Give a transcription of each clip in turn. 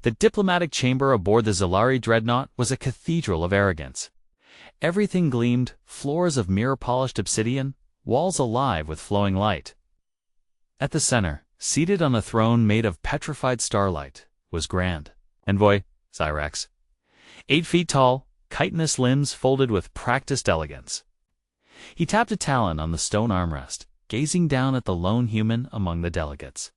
The diplomatic chamber aboard the Zalari dreadnought was a cathedral of arrogance. Everything gleamed, floors of mirror-polished obsidian, walls alive with flowing light. At the center, seated on a throne made of petrified starlight, was Grand Envoy Xyrax. 8 feet tall, chitinous limbs folded with practiced elegance. He tapped a talon on the stone armrest, gazing down at the lone human among the delegates.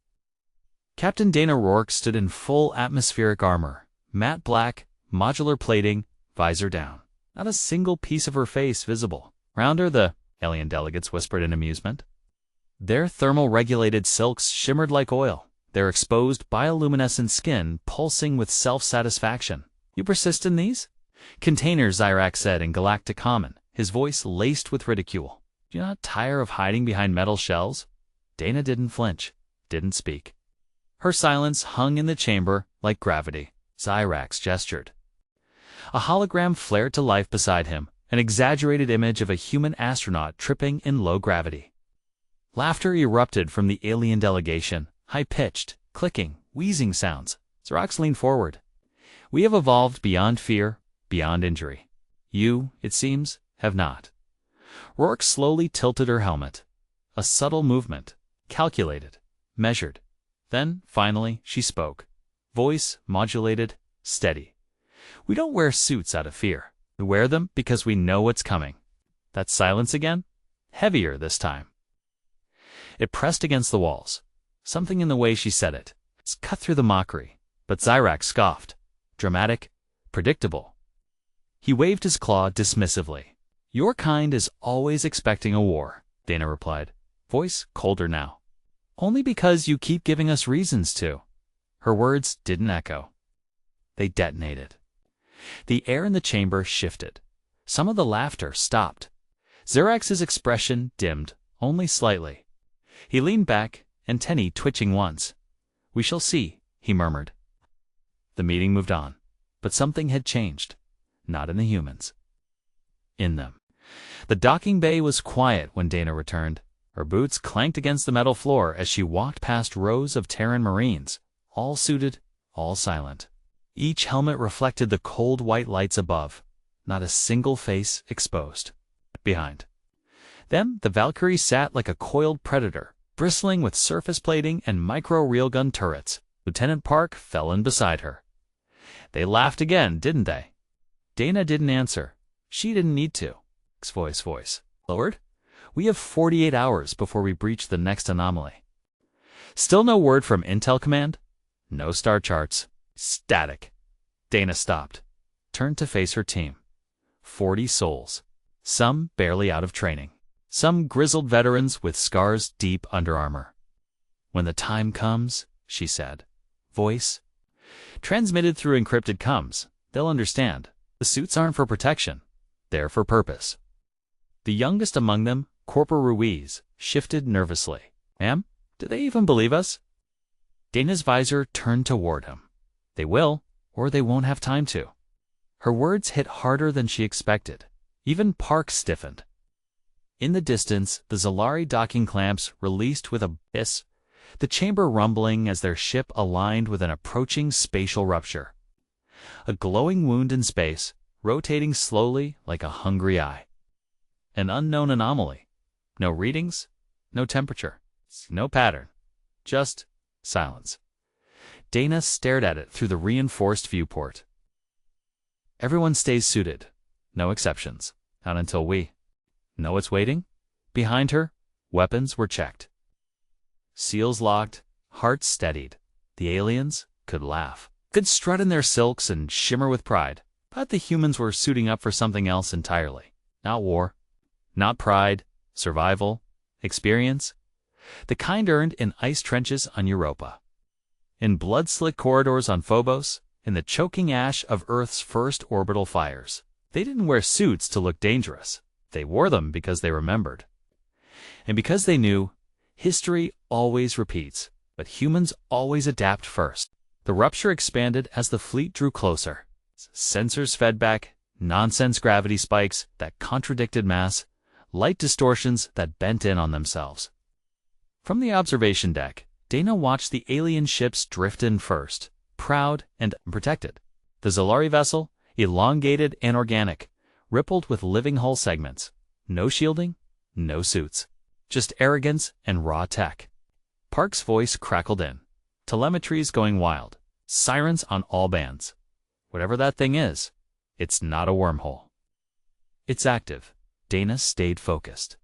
Captain Dana Rourke stood in full atmospheric armor, matte black, modular plating, visor down. Not a single piece of her face visible. Round her, the alien delegates whispered in amusement. Their thermal-regulated silks shimmered like oil, their exposed bioluminescent skin pulsing with self-satisfaction. "You persist in these?" "Containers," Xyrax said in galactic common, his voice laced with ridicule. "Do you not tire of hiding behind metal shells?" Dana didn't flinch, didn't speak. Her silence hung in the chamber like gravity. Xyrax gestured. A hologram flared to life beside him, an exaggerated image of a human astronaut tripping in low gravity. Laughter erupted from the alien delegation, high-pitched, clicking, wheezing sounds. Xyrax leaned forward. "We have evolved beyond fear, beyond injury. You, it seems, have not." Rourke slowly tilted her helmet. A subtle movement, calculated, measured. Then, finally, she spoke. Voice modulated, steady. "We don't wear suits out of fear. We wear them because we know what's coming." That silence again? Heavier this time. It pressed against the walls. Something in the way she said it. It's cut through the mockery. But Xyrax scoffed. Dramatic, predictable. He waved his claw dismissively. "Your kind is always expecting a war," Dana replied, voice colder now. "Only because you keep giving us reasons to." Her words didn't echo. They detonated. The air in the chamber shifted. Some of the laughter stopped. Xyrax's expression dimmed, only slightly. He leaned back, antennae twitching once. "We shall see," he murmured. The meeting moved on, but something had changed. Not in the humans. In them. The docking bay was quiet when Dana returned. Her boots clanked against the metal floor as she walked past rows of Terran Marines, all suited, all silent. Each helmet reflected the cold white lights above, not a single face exposed. Behind them, the Valkyrie sat like a coiled predator, bristling with surface plating and micro-railgun turrets. Lieutenant Park fell in beside her. They laughed again, didn't they? Dana didn't answer. She didn't need to. Voice lowered. "We have 48 hours before we breach the next anomaly." Still no word from Intel Command? No star charts. Static. Dana stopped, turned to face her team. 40 souls. Some barely out of training. Some grizzled veterans with scars deep under armor. "When the time comes," she said. Voice transmitted through encrypted comms. "They'll understand. The suits aren't for protection. They're for purpose." The youngest among them, Corporal Ruiz, shifted nervously. "Ma'am, do they even believe us?" Dana's visor turned toward him. "They will, or they won't have time to." Her words hit harder than she expected. Even Park stiffened. In the distance, the Zalari docking clamps released with a hiss, the chamber rumbling as their ship aligned with an approaching spatial rupture. A glowing wound in space, rotating slowly like a hungry eye. An unknown anomaly. No readings, no temperature, no pattern. Just silence. Dana stared at it through the reinforced viewport. Everyone stays suited. No exceptions. Not until we know what's waiting. Behind her, weapons were checked. Seals locked, hearts steadied. The aliens could laugh, could strut in their silks and shimmer with pride. But the humans were suiting up for something else entirely. Not war. Not pride, survival, experience. The kind earned in ice trenches on Europa. In blood-slick corridors on Phobos, in the choking ash of Earth's first orbital fires. They didn't wear suits to look dangerous. They wore them because they remembered. And because they knew, history always repeats, but humans always adapt first. The rupture expanded as the fleet drew closer. Sensors fed back, nonsense gravity spikes that contradicted mass, light distortions that bent in on themselves. From the observation deck, Dana watched the alien ships drift in first, proud and unprotected. The Zalari vessel, elongated and organic, rippled with living hull segments. No shielding, no suits. Just arrogance and raw tech. Park's voice crackled in. Telemetry's going wild. Sirens on all bands. Whatever that thing is, it's not a wormhole. It's active. Dana stayed focused.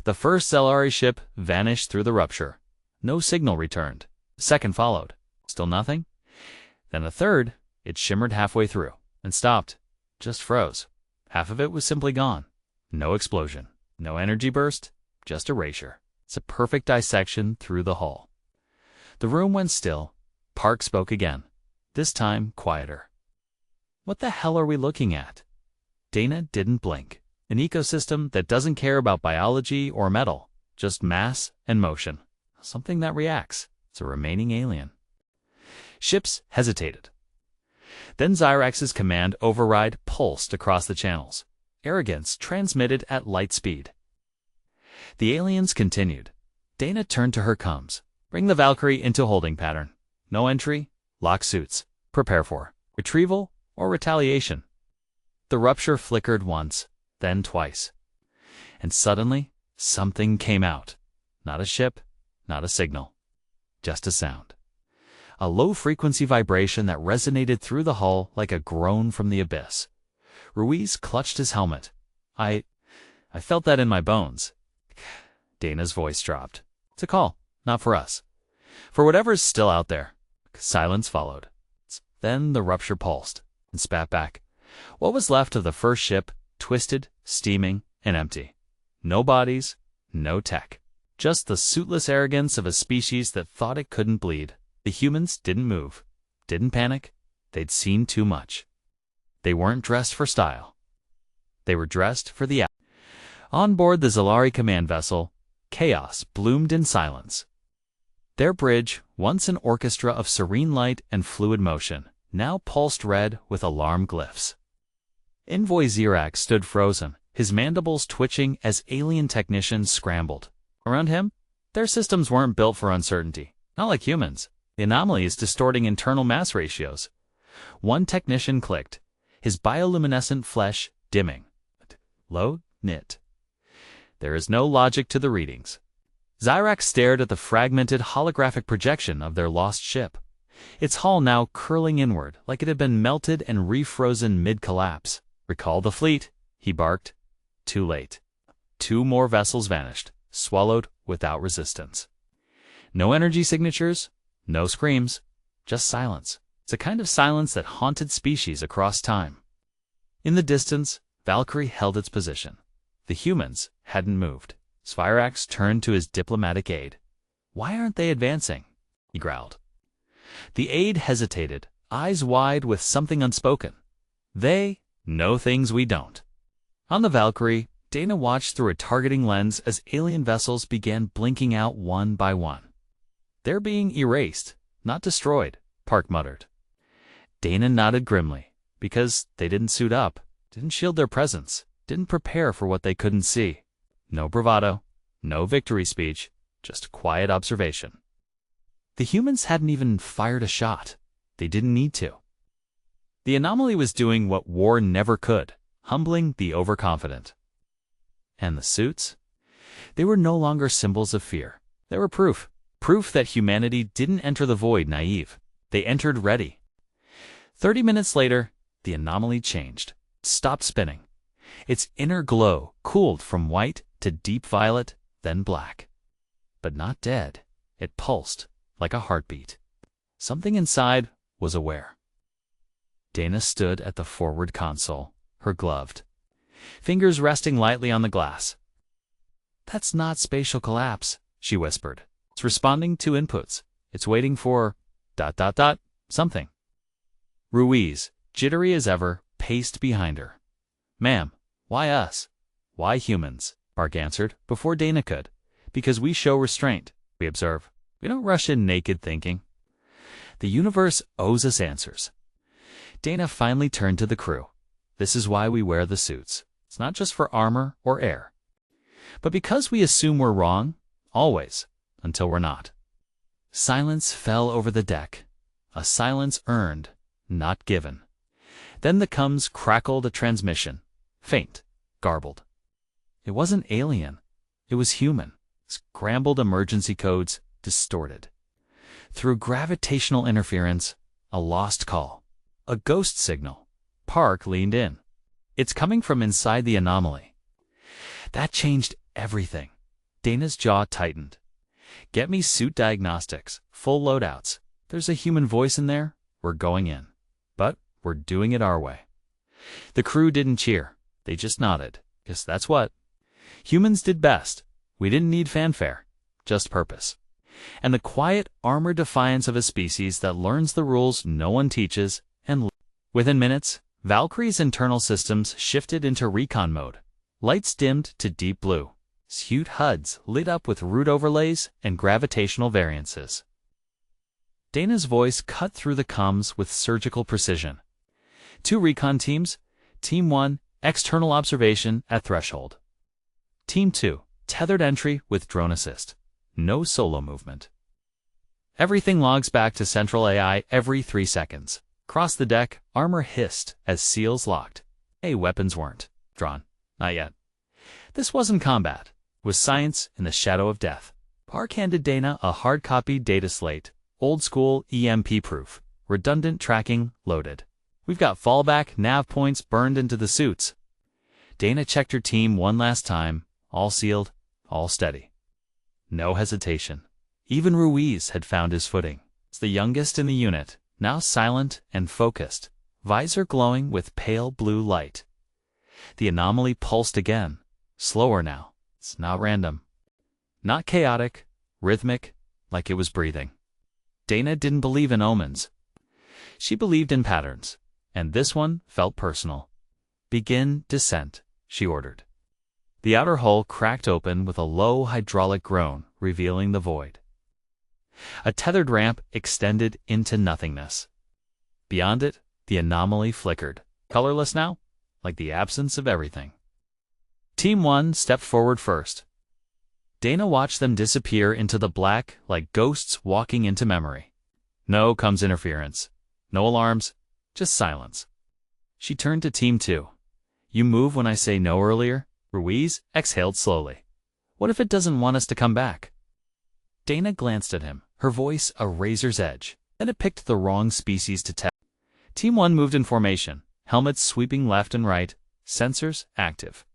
The first Zalari ship vanished through the rupture. No signal returned. The second followed. Still nothing? Then a third, it shimmered halfway through and stopped. Just froze. Half of it was simply gone. No explosion. No energy burst. Just erasure. It's a perfect dissection through the hull. The room went still. Park spoke again. This time quieter. What the hell are we looking at? Dana didn't blink. An ecosystem that doesn't care about biology or metal, just mass and motion. Something that reacts. It's a remaining alien. Ships hesitated. Then Zyrax's command override pulsed across the channels. Arrogance transmitted at light speed. The aliens continued. Dana turned to her comms. Bring the Valkyrie into holding pattern. No entry, lock suits. Prepare for retrieval or retaliation. The rupture flickered once, then twice. And suddenly, something came out. Not a ship, not a signal. Just a sound. A low-frequency vibration that resonated through the hull like a groan from the abyss. Ruiz clutched his helmet. I felt that in my bones. Dana's voice dropped. It's a call, not for us. For whatever's still out there. Silence followed. Then the rupture pulsed and spat back. What was left of the first ship, twisted, steaming, and empty. No bodies, no tech. Just the suitless arrogance of a species that thought it couldn't bleed. The humans didn't move, didn't panic. They'd seen too much. They weren't dressed for style. They were dressed for the act. On board the Zalari command vessel, chaos bloomed in silence. Their bridge, once an orchestra of serene light and fluid motion, now pulsed red with alarm glyphs. Envoy Zyrax stood frozen, his mandibles twitching as alien technicians scrambled. Around him, their systems weren't built for uncertainty, not like humans. The Anomaly is distorting internal mass ratios. One technician clicked, his bioluminescent flesh dimming. Low knit. There is no logic to the readings. Zyrax stared at the fragmented holographic projection of their lost ship, its hull now curling inward like it had been melted and refrozen mid-collapse. Recall the fleet, he barked. Too late. 2 more vessels vanished, swallowed without resistance. No energy signatures, no screams, just silence. It's a kind of silence that haunted species across time. In the distance, Valkyrie held its position. The humans hadn't moved. Zyrax turned to his diplomatic aide. Why aren't they advancing? He growled. The aide hesitated, eyes wide with something unspoken. They know things we don't. On the Valkyrie, Dana watched through a targeting lens as alien vessels began blinking out one by one. They're being erased, not destroyed, Park muttered. Dana nodded grimly, because they didn't suit up, didn't shield their presence, didn't prepare for what they couldn't see. No bravado, no victory speech, just quiet observation. The humans hadn't even fired a shot. They didn't need to. The Anomaly was doing what war never could, humbling the overconfident. And the suits? They were no longer symbols of fear. They were proof. Proof that humanity didn't enter the void naive. They entered ready. 30 minutes later, the Anomaly changed, stopped spinning. Its inner glow cooled from white to deep violet, then black. But not dead. It pulsed like a heartbeat. Something inside was aware. Dana stood at the forward console, her gloved, fingers resting lightly on the glass. That's not spatial collapse, she whispered. It's responding to inputs. It's waiting for ... something. Ruiz, jittery as ever, paced behind her. Ma'am, why us? Why humans? Park answered, before Dana could. Because we show restraint, we observe. We don't rush in naked thinking. The universe owes us answers. Dana finally turned to the crew. This is why we wear the suits. It's not just for armor or air, but because we assume we're wrong, always, until we're not. Silence fell over the deck. A silence earned, not given. Then the comms crackled a transmission. Faint, garbled. It wasn't alien. It was human. Scrambled emergency codes, distorted. Through gravitational interference, a lost call. A ghost signal. Park leaned in. It's coming from inside the anomaly. That changed everything. Dana's jaw tightened. Get me suit diagnostics, full loadouts. There's a human voice in there. We're going in. But we're doing it our way. The crew didn't cheer. They just nodded. Guess that's what humans did best. We didn't need fanfare, just purpose. And the quiet, armored defiance of a species that learns the rules no one teaches, and within minutes, Valkyrie's internal systems shifted into recon mode. Lights dimmed to deep blue. Huge HUDs lit up with root overlays and gravitational variances. Dana's voice cut through the comms with surgical precision. 2 recon teams. Team 1, external observation at threshold. Team 2, tethered entry with drone assist. No solo movement. Everything logs back to central AI every 3 seconds. Across the deck, armor hissed as seals locked. Weapons weren't drawn. Not yet. This wasn't combat. It was science in the shadow of death. Park handed Dana a hard-copy data slate. Old-school EMP-proof. Redundant tracking loaded. We've got fallback nav points burned into the suits. Dana checked her team one last time. All sealed, all steady. No hesitation. Even Ruiz had found his footing. It's the youngest in the unit, now silent and focused, visor glowing with pale blue light. The anomaly pulsed again, slower now. It's not random. Not chaotic, rhythmic, like it was breathing. Dana didn't believe in omens. She believed in patterns, and this one felt personal. Begin descent, she ordered. The outer hull cracked open with a low hydraulic groan, revealing the void. A tethered ramp extended into nothingness. Beyond it, the anomaly flickered, colorless now, like the absence of everything. Team 1 stepped forward first. Dana watched them disappear into the black like ghosts walking into memory. No comms interference. No alarms, just silence. She turned to Team 2. You move when I say no earlier? Ruiz exhaled slowly. What if it doesn't want us to come back? Dana glanced at him, her voice a razor's edge. Then it picked the wrong species to test. Team 1 moved in formation, helmets sweeping left and right, sensors active.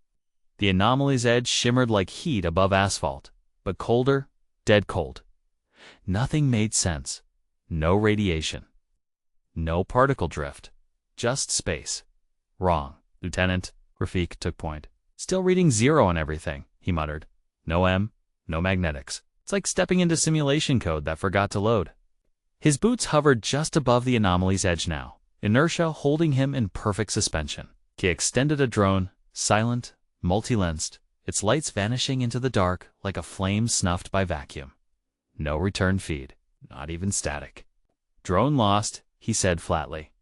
The anomaly's edge shimmered like heat above asphalt, but colder, dead cold. Nothing made sense. No radiation. No particle drift. Just space. Wrong, Lieutenant. Rafik took point. Still reading 0 on everything, he muttered. No M, no magnetics. It's like stepping into simulation code that forgot to load. His boots hovered just above the anomaly's edge now, inertia holding him in perfect suspension. He extended a drone, silent, multi-lensed, its lights vanishing into the dark like a flame snuffed by vacuum. No return feed, not even static. Drone lost, he said flatly.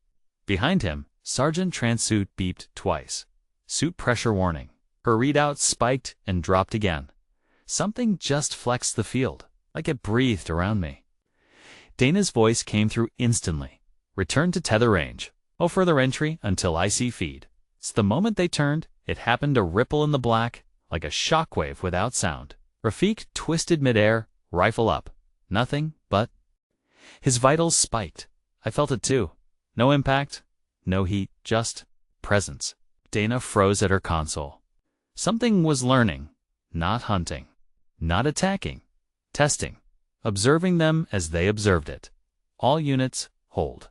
Behind him, Sergeant Transsuit beeped twice. Suit pressure warning. Her readout spiked and dropped again. Something just flexed the field, like it breathed around me. Dana's voice came through instantly. Return to tether range. No further entry until I see feed. It's the moment they turned, it happened to ripple in the black, like a shockwave without sound. Rafik twisted midair, rifle up. Nothing but... His vitals spiked. I felt it too. No impact, no heat, just presence. Dana froze at her console. Something was learning, not hunting, not attacking, testing, observing them as they observed it. All units, hold.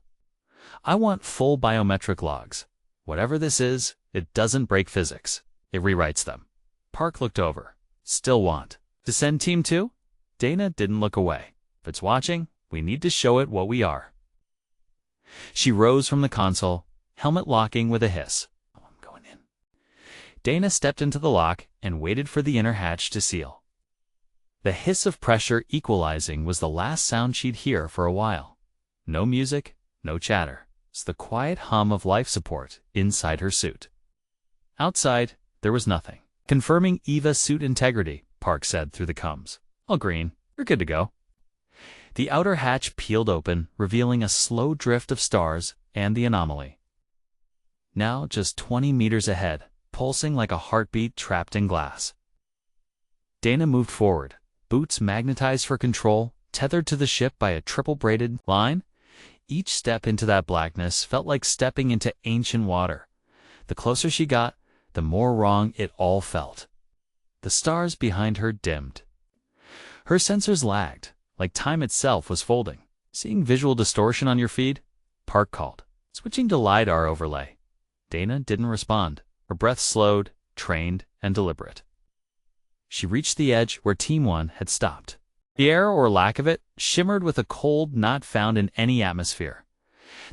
I want full biometric logs. Whatever this is, it doesn't break physics. It rewrites them. Park looked over. Still want. To send Team 2? Dana didn't look away. If it's watching, we need to show it what we are. She rose from the console, helmet locking with a hiss. Oh, I'm going in. Dana stepped into the lock and waited for the inner hatch to seal. The hiss of pressure equalizing was the last sound she'd hear for a while. No music, no chatter. It's the quiet hum of life support inside her suit. Outside, there was nothing. Confirming EVA suit integrity, Park said through the comms. All green. You're good to go. The outer hatch peeled open, revealing a slow drift of stars and the anomaly. Now just 20 meters ahead, pulsing like a heartbeat trapped in glass. Dana moved forward, boots magnetized for control, tethered to the ship by a triple-braided line. Each step into that blackness felt like stepping into ancient water. The closer she got, the more wrong it all felt. The stars behind her dimmed. Her sensors lagged, like time itself was folding. "Seeing visual distortion on your feed?" Park called, switching to LiDAR overlay. Dana didn't respond. Her breath slowed, trained, and deliberate. She reached the edge where Team 1 had stopped. The air, or lack of it, shimmered with a cold not found in any atmosphere.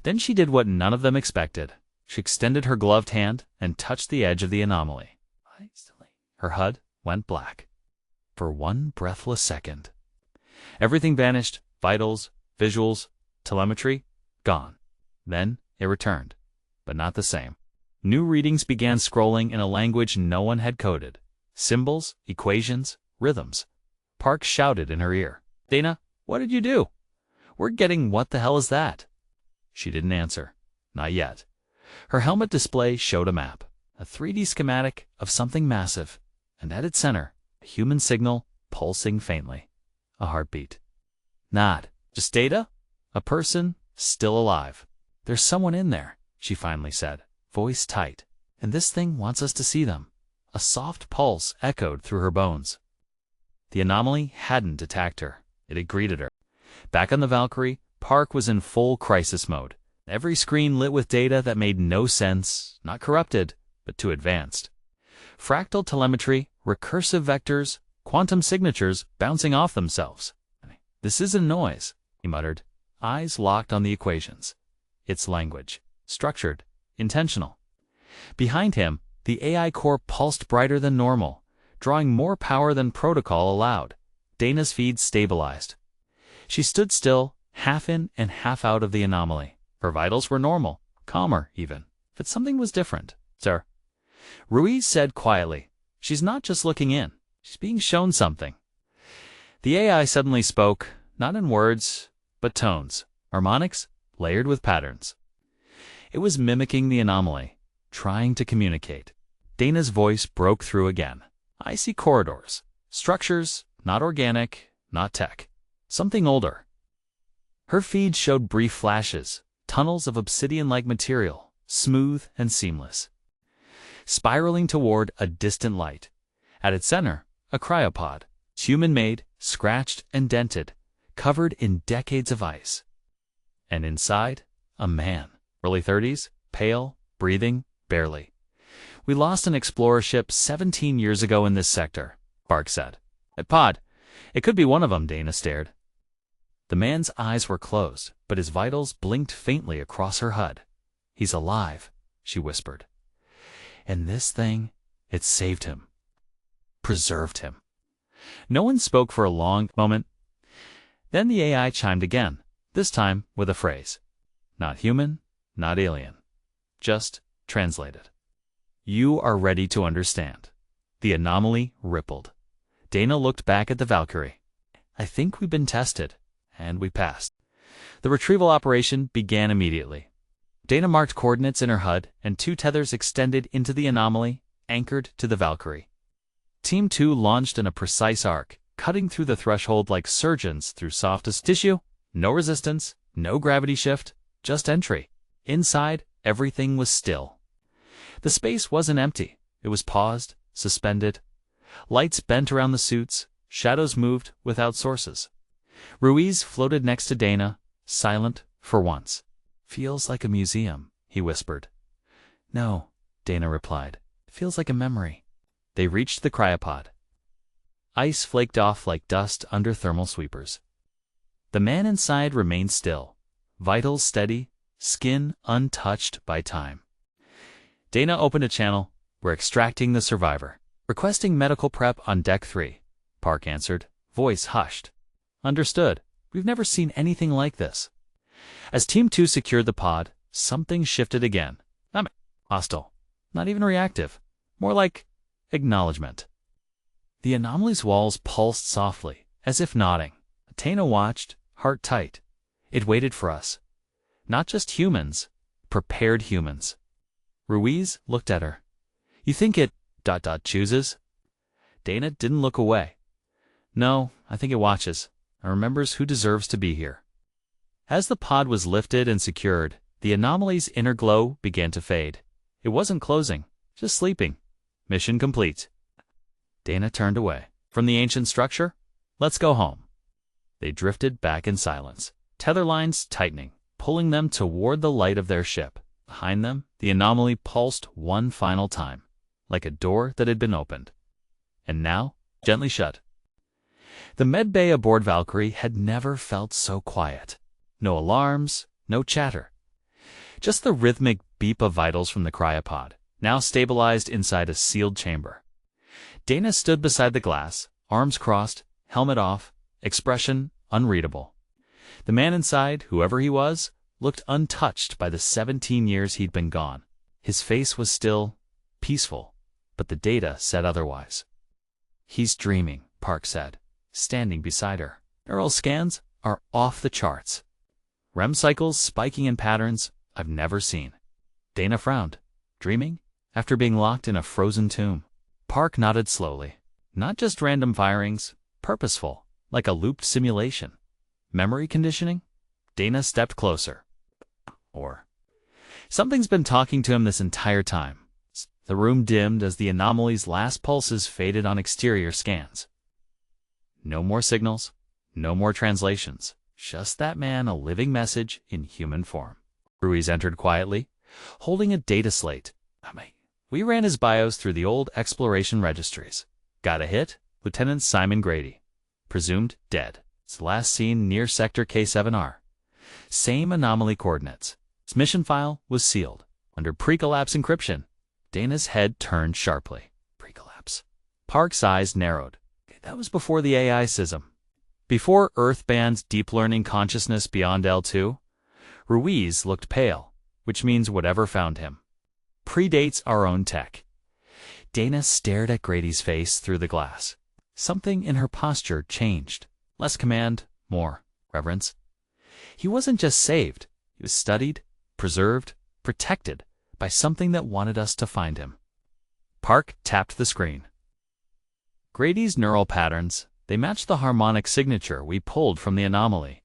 Then she did what none of them expected. She extended her gloved hand and touched the edge of the anomaly. Her HUD went black. For one breathless second. Everything vanished, vitals, visuals, telemetry, gone. Then it returned, but not the same. New readings began scrolling in a language no one had coded. Symbols, equations, rhythms. Park shouted in her ear, "Dana, what did you do? We're getting what the hell is that?" She didn't answer. Not yet. Her helmet display showed a map, a 3D schematic of something massive, and at its center, a human signal pulsing faintly. A heartbeat. Not just data? A person still alive. "There's someone in there," she finally said, voice tight. "And this thing wants us to see them." A soft pulse echoed through her bones. The anomaly hadn't attacked her. It had greeted her. Back on the Valkyrie, Park was in full crisis mode. Every screen lit with data that made no sense, not corrupted, but too advanced. Fractal telemetry, recursive vectors, quantum signatures bouncing off themselves. "This isn't noise," he muttered, eyes locked on the equations. It's language. Structured. Intentional. Behind him, the AI core pulsed brighter than normal, drawing more power than protocol allowed. Dana's feed stabilized. She stood still, half in and half out of the anomaly. Her vitals were normal, calmer even. But something was different. "Sir," Ruiz said quietly. "She's not just looking in. She's being shown something." The AI suddenly spoke, not in words, but tones, harmonics layered with patterns. It was mimicking the anomaly, trying to communicate. Dana's voice broke through again. "I see corridors, structures, not organic, not tech, something older." Her feed showed brief flashes, tunnels of obsidian-like material, smooth and seamless, spiraling toward a distant light. At its center, a cryopod, human-made, scratched and dented, covered in decades of ice. And inside, a man, early 30s, pale, breathing, barely. "We lost an explorer ship 17 years ago in this sector," Park said. "At pod. It could be one of them," Dana stared. The man's eyes were closed, but his vitals blinked faintly across her HUD. "He's alive," she whispered. "And this thing, it saved him. Preserved him." No one spoke for a long moment. Then the AI chimed again, this time with a phrase. Not human, not alien. Just translated. "You are ready to understand." The anomaly rippled. Dana looked back at the Valkyrie. "I think we've been tested, and we passed." The retrieval operation began immediately. Dana marked coordinates in her HUD, and 2 tethers extended into the anomaly, anchored to the Valkyrie. Team 2 launched in a precise arc, cutting through the threshold like surgeons through softest tissue. No resistance, no gravity shift, just entry. Inside, everything was still. The space wasn't empty. It was paused, suspended. Lights bent around the suits, shadows moved without sources. Ruiz floated next to Dana, silent for once. "Feels like a museum," he whispered. "No," Dana replied. "It feels like a memory." They reached the cryopod. Ice flaked off like dust under thermal sweepers. The man inside remained still, vitals steady, skin untouched by time. Dana opened a channel. "We're extracting the survivor. Requesting medical prep on deck 3. Park answered, voice hushed. "Understood. We've never seen anything like this." As Team 2 secured the pod, something shifted again. Not hostile, not even reactive, more like acknowledgement. The anomaly's walls pulsed softly, as if nodding. Dana watched, heart tight. It waited for us. Not just humans, prepared humans. Ruiz looked at her. You think it... chooses? Dana didn't look away. No, I think it watches, and remembers who deserves to be here. As the pod was lifted and secured, the Anomaly's inner glow began to fade. It wasn't closing, just sleeping. Mission complete. Dana turned away. From the ancient structure? Let's go home. They drifted back in silence, tether lines tightening, pulling them toward the light of their ship. Behind them, the Anomaly pulsed one final time, like a door that had been opened. And now, gently shut. The med bay aboard Valkyrie had never felt so quiet. No alarms, no chatter. Just the rhythmic beep of vitals from the cryopod, now stabilized inside a sealed chamber. Dana stood beside the glass, arms crossed, helmet off, expression unreadable. The man inside, whoever he was, looked untouched by the 17 years he'd been gone. His face was still peaceful, but the data said otherwise. He's dreaming, Park said, standing beside her. Neural scans are off the charts. REM cycles spiking in patterns I've never seen. Dana frowned. Dreaming? After being locked in a frozen tomb. Park nodded slowly. Not just random firings, purposeful, like a looped simulation. Memory conditioning? Dana stepped closer. Or something's been talking to him this entire time. The room dimmed as the Anomaly's last pulses faded on exterior scans. No more signals, no more translations. Just that man a living message in human form. Ruiz entered quietly, holding a data slate. We ran his bios through the old exploration registries. Got a hit? Lieutenant Simon Grady. Presumed dead. It's last seen near Sector K7R. Same Anomaly coordinates. His mission file was sealed, under pre-collapse encryption. Dana's head turned sharply. Pre-collapse. Park's eyes narrowed. That was before the AI schism. Before Earth banned deep learning consciousness beyond L2, Ruiz looked pale, which means whatever found him. Predates our own tech. Dana stared at Grady's face through the glass. Something in her posture changed. Less command, more reverence. He wasn't just saved. He was studied, preserved, protected by something that wanted us to find him. Park tapped the screen. Grady's neural patterns, they matched the harmonic signature we pulled from the Anomaly.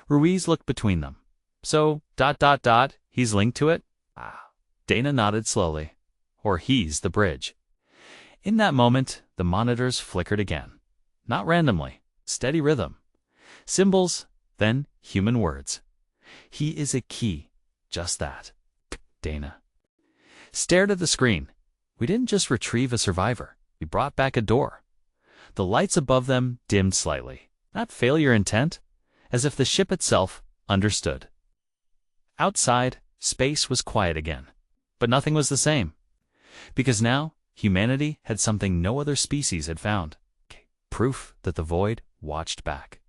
Ruiz looked between them. So, he's linked to it? Dana nodded slowly. Or he's the bridge. In that moment, the monitors flickered again. Not randomly, steady rhythm. Symbols, then human words. He is a key, just that. Dana stared at the screen. We didn't just retrieve a survivor. We brought back a door. The lights above them dimmed slightly. Not failure intent, as if the ship itself understood. Outside, space was quiet again. But nothing was the same. Because now, humanity had something no other species had found. Proof that the void watched back.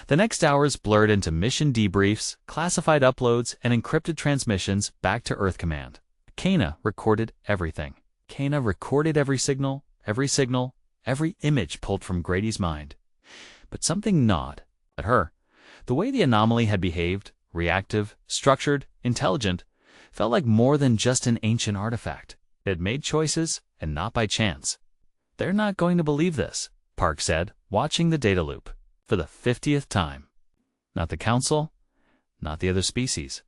The next hours blurred into mission debriefs, classified uploads, and encrypted transmissions back to Earth Command. Kana recorded everything. Kana recorded every signal, every image pulled from Grady's mind. But something gnawed at her. The way the Anomaly had behaved, reactive, structured, intelligent, felt like more than just an ancient artifact. It had made choices, and not by chance. They're not going to believe this, Park said, watching the data loop. For the 50th time. Not the Council, not the other species.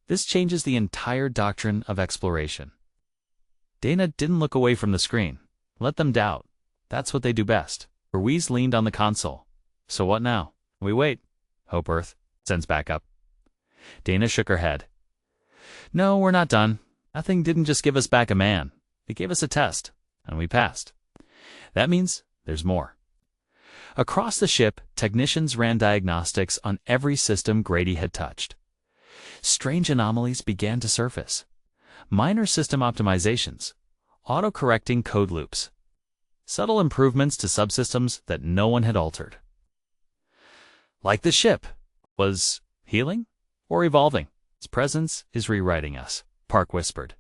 This changes the entire doctrine of exploration. Dana didn't look away from the screen. Let them doubt. That's what they do best. Ruiz leaned on the console. So what now? We wait. Hope Earth sends backup. Dana shook her head. No, we're not done. Nothing didn't just give us back a man. It gave us a test, and we passed. That means there's more. Across the ship, technicians ran diagnostics on every system Grady had touched. Strange anomalies began to surface. Minor system optimizations, auto-correcting code loops, subtle improvements to subsystems that no one had altered. Like the ship was healing or evolving. Its presence is rewriting us, Park whispered.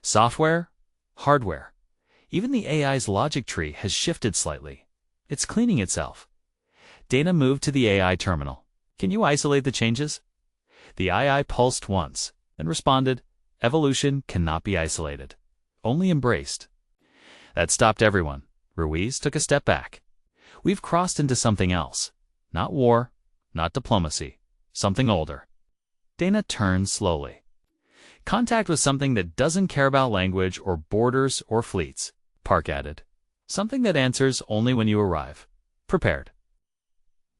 Software, hardware, even the AI's logic tree has shifted slightly. It's cleaning itself. Dana moved to the AI terminal. Can you isolate the changes? The AI pulsed once, then responded, evolution cannot be isolated, only embraced. That stopped everyone. Ruiz took a step back. We've crossed into something else. Not war, not diplomacy, something older. Dana turned slowly. Contact with something that doesn't care about language or borders or fleets, Park added. Something that answers only when you arrive. Prepared.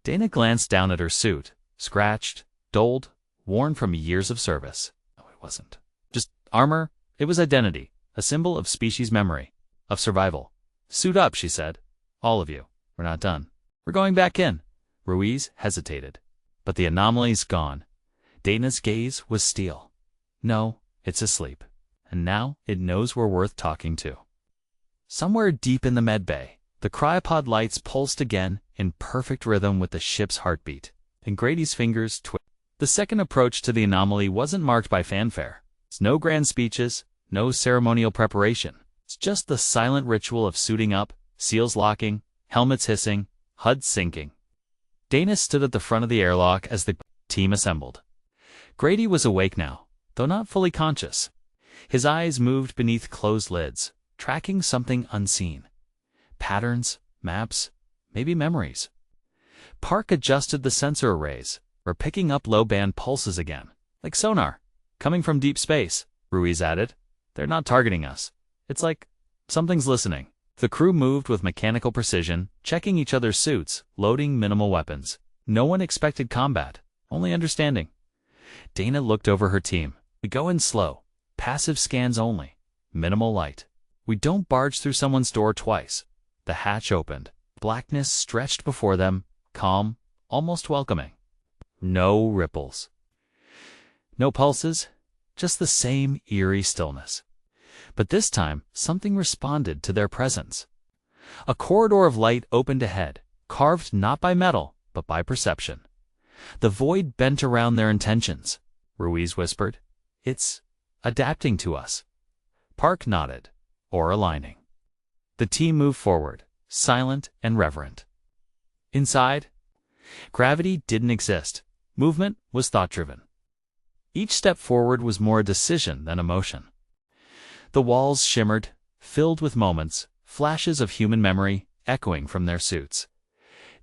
Dana glanced down at her suit, scratched, dulled, worn from years of service. No, it wasn't. Just armor. It was identity, a symbol of species memory, of survival. Suit up, she said. All of you. We're not done. We're going back in. Ruiz hesitated. But the anomaly's gone. Dana's gaze was steel. No, it's asleep. And now it knows we're worth talking to. Somewhere deep in the medbay, the cryopod lights pulsed again in perfect rhythm with the ship's heartbeat, and Grady's fingers twitched. The second approach to the anomaly wasn't marked by fanfare. It's no grand speeches, no ceremonial preparation. It's just the silent ritual of suiting up, seals locking, helmets hissing, HUD sinking. Dana stood at the front of the airlock as the team assembled. Grady was awake now, though not fully conscious. His eyes moved beneath closed lids, tracking something unseen. Patterns, maps, maybe memories. Park adjusted the sensor arrays, were picking up low-band pulses again, like sonar, coming from deep space, Ruiz added. They're not targeting us. It's like something's listening. The crew moved with mechanical precision, checking each other's suits, loading minimal weapons. No one expected combat, only understanding. Dana looked over her team. We go in slow, passive scans only, minimal light. We don't barge through someone's door twice. The hatch opened. Blackness stretched before them, calm, almost welcoming. No ripples. No pulses, just the same eerie stillness. But this time, something responded to their presence. A corridor of light opened ahead, carved not by metal, but by perception. The void bent around their intentions, Ruiz whispered. It's adapting to us. Park nodded, or aligning. The team moved forward, silent and reverent. Inside, gravity didn't exist. Movement was thought-driven. Each step forward was more a decision than emotion. The walls shimmered, filled with moments, flashes of human memory echoing from their suits.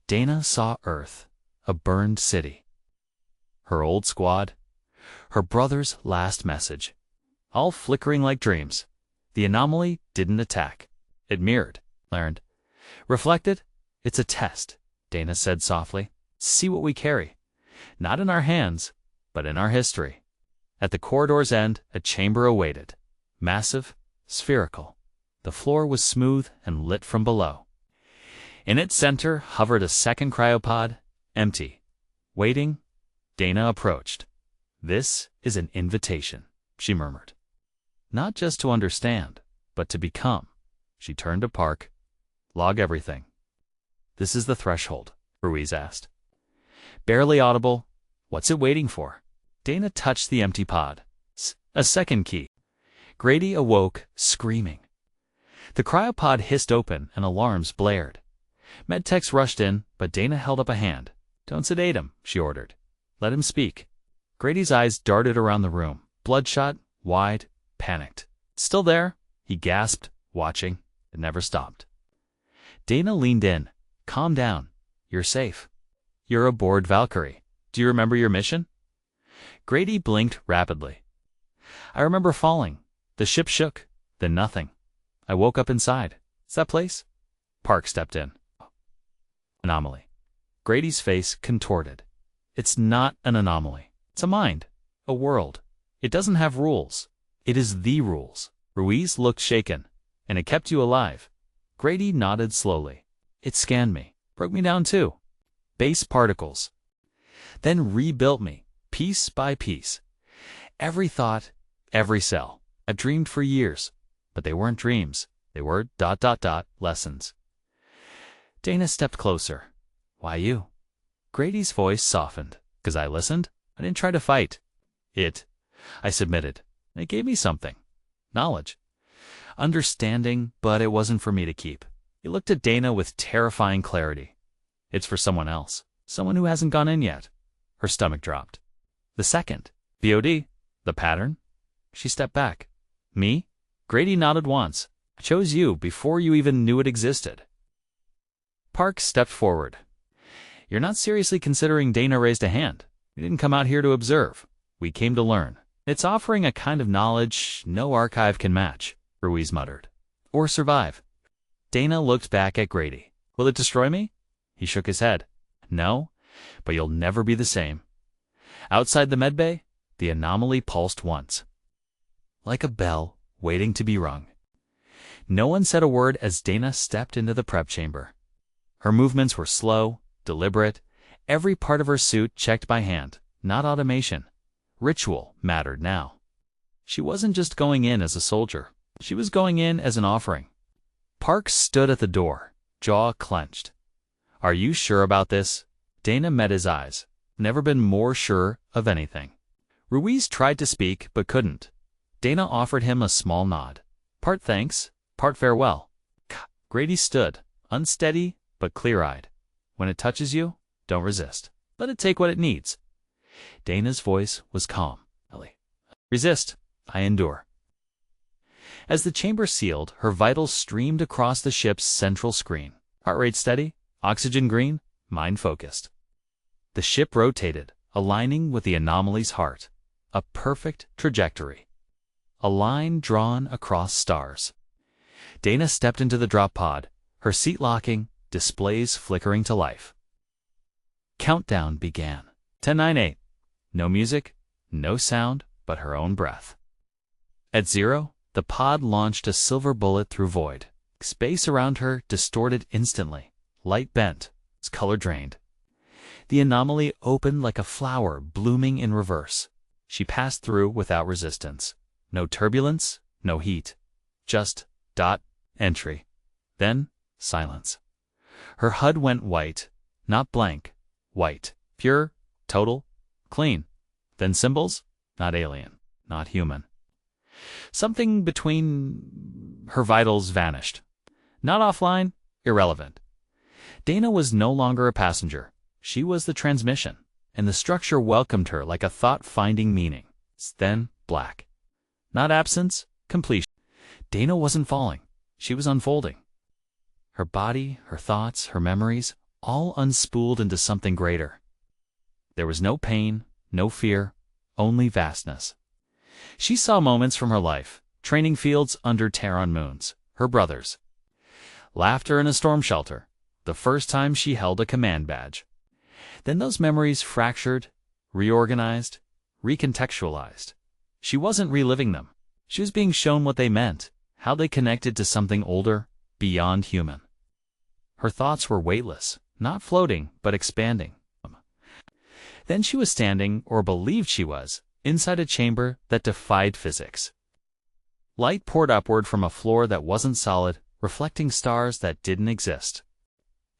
Dana saw Earth, a burned city. Her old squad, her brother's last message, all flickering like dreams. The anomaly didn't attack. It mirrored, learned. Reflected, it's a test, Dana said softly. See what we carry. Not in our hands, but in our history. At the corridor's end, a chamber awaited. Massive, spherical. The floor was smooth and lit from below. In its center hovered a second cryopod, empty. Waiting, Dana approached. This is an invitation, she murmured. Not just to understand, but to become. She turned to Park. Log everything. This is the threshold, Ruiz asked. Barely audible. What's it waiting for? Dana touched the empty pod. A second key. Grady awoke, screaming. The cryopod hissed open and alarms blared. Medtechs rushed in, but Dana held up a hand. Don't sedate him, she ordered. Let him speak. Grady's eyes darted around the room, bloodshot, wide, panicked. Still there? He gasped, watching. It never stopped. Dana leaned in. Calm down. You're safe. You're aboard Valkyrie. Do you remember your mission? Grady blinked rapidly. I remember falling. The ship shook, then nothing. I woke up inside. It's that place? Park stepped in. Anomaly. Grady's face contorted. It's not an anomaly. It's a mind. A world. It doesn't have rules. It is the rules. Ruiz looked shaken. And it kept you alive. Grady nodded slowly. It scanned me. Broke me down too. Base particles. Then rebuilt me, piece by piece. Every thought, every cell. I've dreamed for years, but they weren't dreams. They were ... lessons. Dana stepped closer. Why you? Grady's voice softened. 'Cause I listened? I didn't try to fight. I submitted. It gave me something. Knowledge. Understanding, but it wasn't for me to keep. He looked at Dana with terrifying clarity. It's for someone else. Someone who hasn't gone in yet. Her stomach dropped. The second. VOD. The pattern? She stepped back. Me? Grady nodded once. I chose you before you even knew it existed. Park stepped forward. You're not seriously considering? Dana raised a hand. We didn't come out here to observe. We came to learn. It's offering a kind of knowledge no archive can match, Ruiz muttered. Or survive. Dana looked back at Grady. Will it destroy me? He shook his head. No, but you'll never be the same. Outside the medbay, the anomaly pulsed once. Like a bell waiting to be rung. No one said a word as Dana stepped into the prep chamber. Her movements were slow, deliberate, every part of her suit checked by hand, not automation. Ritual mattered now. She wasn't just going in as a soldier. She was going in as an offering. Park stood at the door, jaw clenched. Are you sure about this? Dana met his eyes. Never been more sure of anything. Ruiz tried to speak, but couldn't. Dana offered him a small nod. Part thanks, part farewell. Grady stood, unsteady but clear-eyed. When it touches you, don't resist. Let it take what it needs. Dana's voice was calm. Ellie. Resist. I endure. As the chamber sealed, her vitals streamed across the ship's central screen. Heart rate steady, oxygen green, mind focused. The ship rotated, aligning with the anomaly's heart. A perfect trajectory. A line drawn across stars. Dana stepped into the drop pod, her seat locking, displays flickering to life. Countdown began. 10, 9, 8. No music, no sound, but her own breath. At 0, the pod launched a silver bullet through void. Space around her distorted instantly. Light bent, its color drained. The anomaly opened like a flower blooming in reverse. She passed through without resistance. No turbulence, no heat. Just dot, entry. Then, silence. Her HUD went white, not blank, white. Pure, total, clean. Then symbols, not alien, not human. Something between her vitals vanished. Not offline, irrelevant. Dana was no longer a passenger. She was the transmission, and the structure welcomed her like a thought finding meaning. Then, black. Not absence, completion. Dana wasn't falling. She was unfolding. Her body, her thoughts, her memories, all unspooled into something greater. There was no pain, no fear, only vastness. She saw moments from her life, training fields under Terran moons, her brothers. Laughter in a storm shelter, the first time she held a command badge. Then those memories fractured, reorganized, recontextualized. She wasn't reliving them. She was being shown what they meant, how they connected to something older, beyond human. Her thoughts were weightless, not floating, but expanding. Then she was standing, or believed she was, inside a chamber that defied physics. Light poured upward from a floor that wasn't solid, reflecting stars that didn't exist.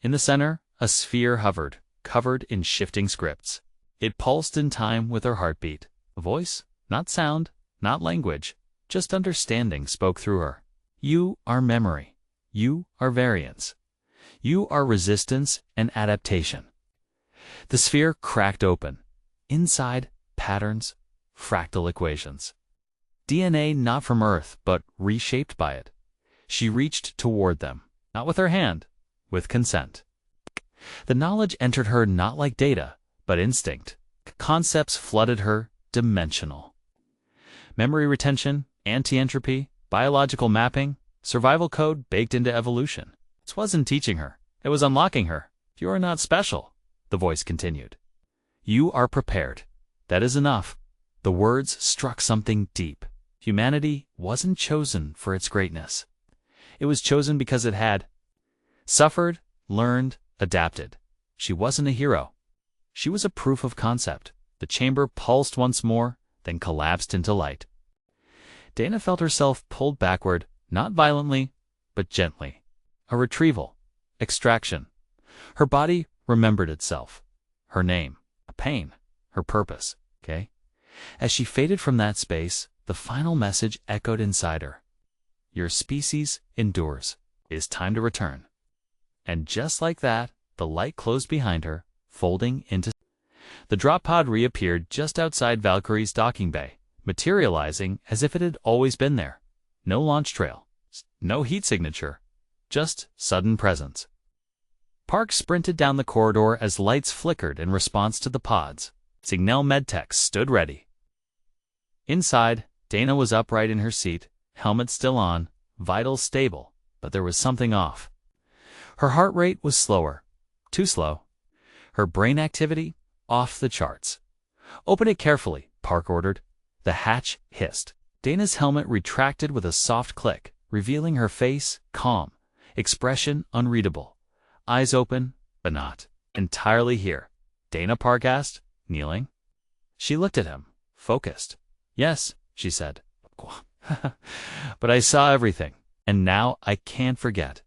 In the center, a sphere hovered, covered in shifting scripts. It pulsed in time with her heartbeat. A voice, not sound, not language, just understanding spoke through her. You are memory. You are variance. You are resistance and adaptation. The sphere cracked open. Inside, patterns, fractal equations. DNA not from Earth, but reshaped by it. She reached toward them, not with her hand, with consent. The knowledge entered her not like data, but instinct. Concepts flooded her, dimensional. Memory retention, anti-entropy, biological mapping, survival code baked into evolution. This wasn't teaching her. It was unlocking her. You are not special, the voice continued. You are prepared. That is enough. The words struck something deep. Humanity wasn't chosen for its greatness. It was chosen because it had suffered, learned, adapted. She wasn't a hero. She was a proof of concept. The chamber pulsed once more, then collapsed into light. Dana felt herself pulled backward, not violently, but gently. A retrieval. Extraction. Her body remembered itself. Her name. A pain. Her purpose. Okay? As she faded from that space, the final message echoed inside her. Your species endures. It is time to return. And just like that, the light closed behind her, folding into... The drop pod reappeared just outside Valkyrie's docking bay, materializing as if it had always been there. No launch trail, no heat signature, just sudden presence. Park sprinted down the corridor as lights flickered in response to the pods. Signal medtechs stood ready. Inside, Dana was upright in her seat, helmet still on, vitals stable, but there was something off. Her heart rate was slower, too slow. Her brain activity, off the charts. "Open it carefully," Park ordered. The hatch hissed. Dana's helmet retracted with a soft click, revealing her face, calm, expression unreadable. Eyes open, but not entirely here. Dana, Park asked, kneeling. She looked at him, focused. "Yes," she said. "But I saw everything, and now I can't forget."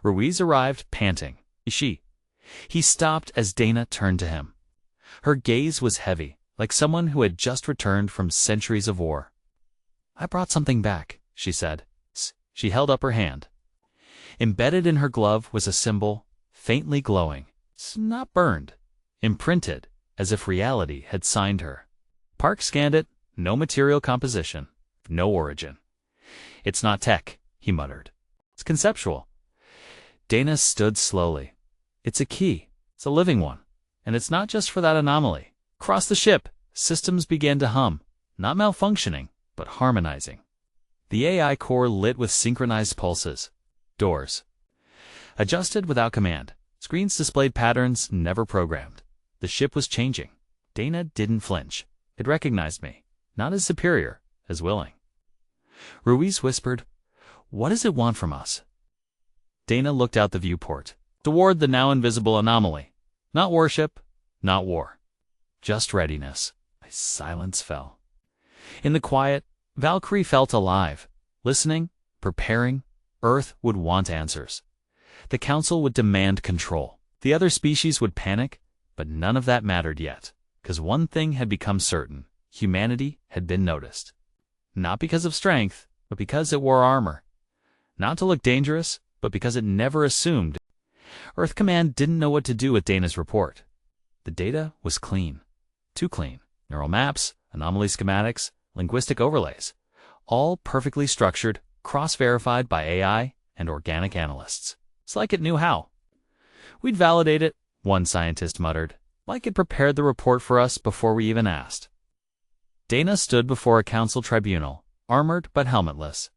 Ruiz arrived, panting. He stopped as Dana turned to him. Her gaze was heavy, like someone who had just returned from centuries of war. "I brought something back," she said. She held up her hand. Embedded in her glove was a symbol, faintly glowing. Not burned, imprinted, as if reality had signed her. Park scanned it. No material composition, no origin. "It's not tech," he muttered. "It's conceptual." Dana stood slowly. "It's a key. It's a living one. And it's not just for that anomaly." Across the ship, systems began to hum, not malfunctioning, but harmonizing. The AI core lit with synchronized pulses. Doors adjusted without command. Screens displayed patterns never programmed. The ship was changing. Dana didn't flinch. It recognized me, not as superior, as willing. Ruiz whispered, "What does it want from us?" Dana looked out the viewport, toward the now invisible anomaly. Not worship, not war. Just readiness. Silence fell. In the quiet, Valkyrie felt alive, listening, preparing. Earth would want answers. The Council would demand control. The other species would panic, but none of that mattered yet, because one thing had become certain. Humanity had been noticed. Not because of strength, but because it wore armor. Not to look dangerous, but because it never assumed. Earth Command didn't know what to do with Dana's report. The data was clean. Too clean. Neural maps, anomaly schematics, linguistic overlays. All perfectly structured, cross-verified by AI and organic analysts. It's like it knew how. "We'd validate it," one scientist muttered. "Like it prepared the report for us before we even asked." Dana stood before a council tribunal, armored but helmetless.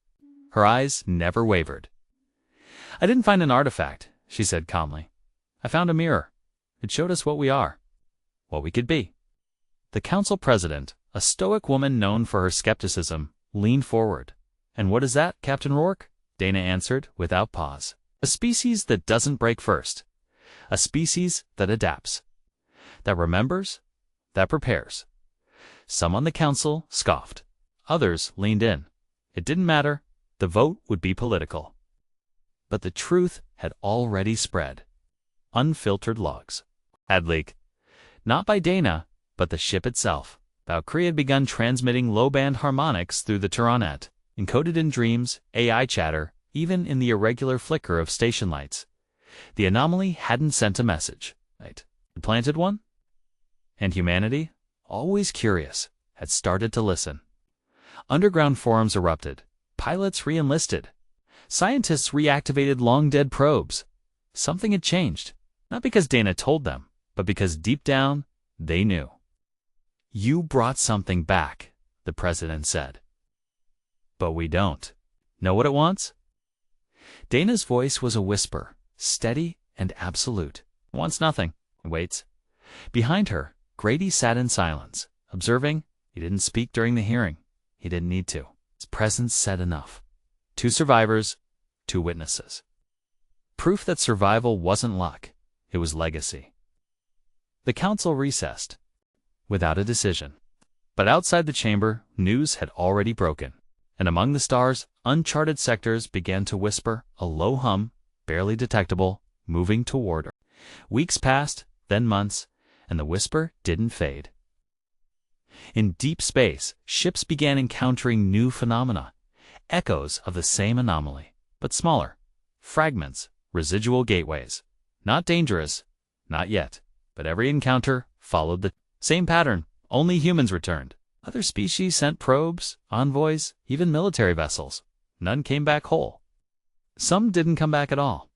Her eyes never wavered. "I didn't find an artifact," she said calmly. "I found a mirror. It showed us what we are, what we could be." The council president, a stoic woman known for her skepticism, leaned forward. "And what is that, Captain Rourke?" Dana answered without pause. "A species that doesn't break first. A species that adapts. That remembers. That prepares." Some on the council scoffed. Others leaned in. It didn't matter. The vote would be political. But the truth had already spread. Unfiltered logs had leaked. Not by Dana, but the ship itself. Valkyrie had begun transmitting low-band harmonics through the Tyronet, encoded in dreams, AI chatter, even in the irregular flicker of station lights. The anomaly hadn't sent a message. It planted one. And humanity, always curious, had started to listen. Underground forums erupted. Pilots re-enlisted. Scientists reactivated long-dead probes. Something had changed, not because Dana told them, but because deep down, they knew. "You brought something back," the president said. "But we don't. Know what it wants?" Dana's voice was a whisper, steady and absolute. "It wants nothing. It waits." Behind her, Grady sat in silence, observing. He didn't speak during the hearing. He didn't need to. His presence said enough. 2 survivors, 2 witnesses. Proof that survival wasn't luck. It was legacy. The council recessed, without a decision. But outside the chamber, news had already broken. And among the stars, uncharted sectors began to whisper, a low hum, barely detectable, moving toward her. Weeks passed, then months, and the whisper didn't fade. In deep space, ships began encountering new phenomena, echoes of the same anomaly, but smaller. Fragments, residual gateways. Not dangerous, not yet. But every encounter followed the same pattern. Only humans returned. Other species sent probes, envoys, even military vessels. None came back whole. Some didn't come back at all.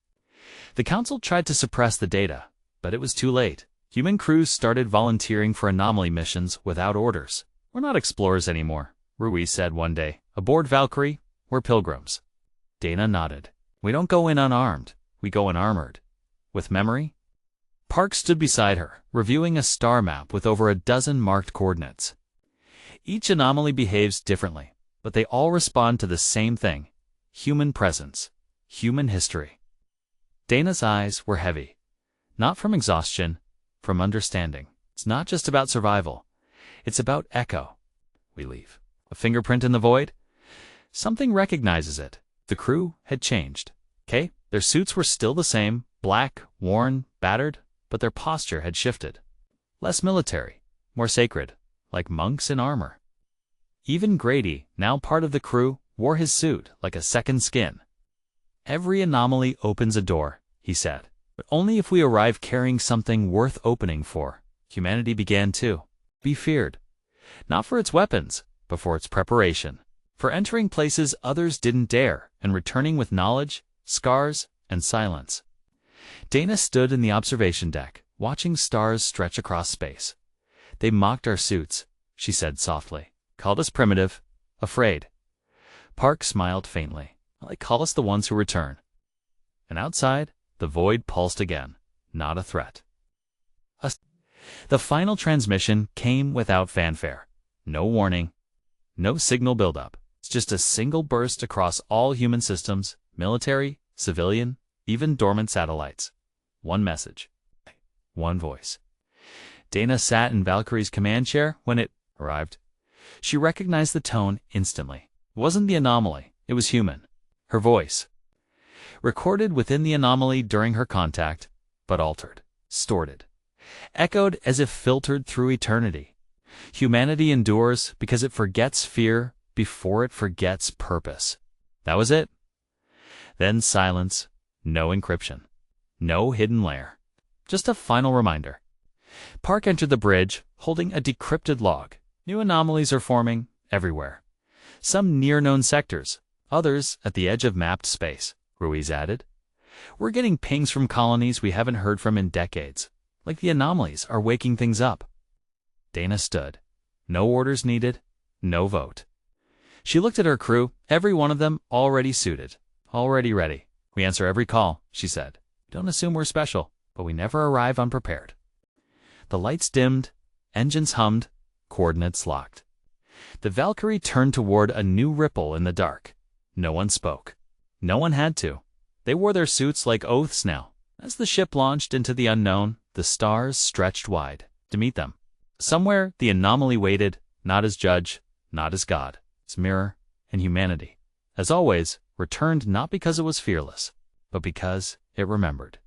The Council tried to suppress the data, but it was too late. Human crews started volunteering for anomaly missions without orders. "We're not explorers anymore," Ruiz said one day. "Aboard Valkyrie, we're pilgrims." Dana nodded. "We don't go in unarmed. We go in armored. With memory?" Park stood beside her, reviewing a star map with over a dozen marked coordinates. Each anomaly behaves differently, but they all respond to the same thing: human presence, human history. Dana's eyes were heavy, not from exhaustion, from understanding. It's not just about survival. It's about echo. We leave. A fingerprint in the void? Something recognizes it. The crew had changed. Okay, their suits were still the same, black, worn, battered, but their posture had shifted. Less military, more sacred, like monks in armor. Even Grady, now part of the crew, wore his suit like a second skin. "Every anomaly opens a door," he said, "but only if we arrive carrying something worth opening for." Humanity began to be feared, not for its weapons, but for its preparation, for entering places others didn't dare, and returning with knowledge, scars, and silence. Dana stood in the observation deck, watching stars stretch across space. "They mocked our suits," she said softly. "Called us primitive, afraid." Park smiled faintly. "Well, they call us the ones who return." And outside, the void pulsed again, not a threat. The final transmission came without fanfare. No warning, no signal buildup. It's just a single burst across all human systems, military, civilian, even dormant satellites. One message. One voice. Dana sat in Valkyrie's command chair when it arrived. She recognized the tone instantly. It wasn't the anomaly, it was human. Her voice. Recorded within the anomaly during her contact, but altered, distorted, echoed as if filtered through eternity. Humanity endures because it forgets fear before it forgets purpose. That was it. Then silence, no encryption, no hidden layer. Just a final reminder. Park entered the bridge, holding a decrypted log. New anomalies are forming everywhere. Some near known sectors, others at the edge of mapped space, Ruiz added. "We're getting pings from colonies we haven't heard from in decades. Like the anomalies are waking things up." Dana stood. No orders needed, no vote. She looked at her crew, every one of them already suited, already ready. "We answer every call," she said. "Don't assume we're special, but we never arrive unprepared." The lights dimmed, engines hummed, coordinates locked. The Valkyrie turned toward a new ripple in the dark. No one spoke. No one had to. They wore their suits like oaths now. As the ship launched into the unknown, the stars stretched wide to meet them. Somewhere, the anomaly waited, not as judge, not as God, as mirror, and humanity, as always, returned not because it was fearless, but because it remembered.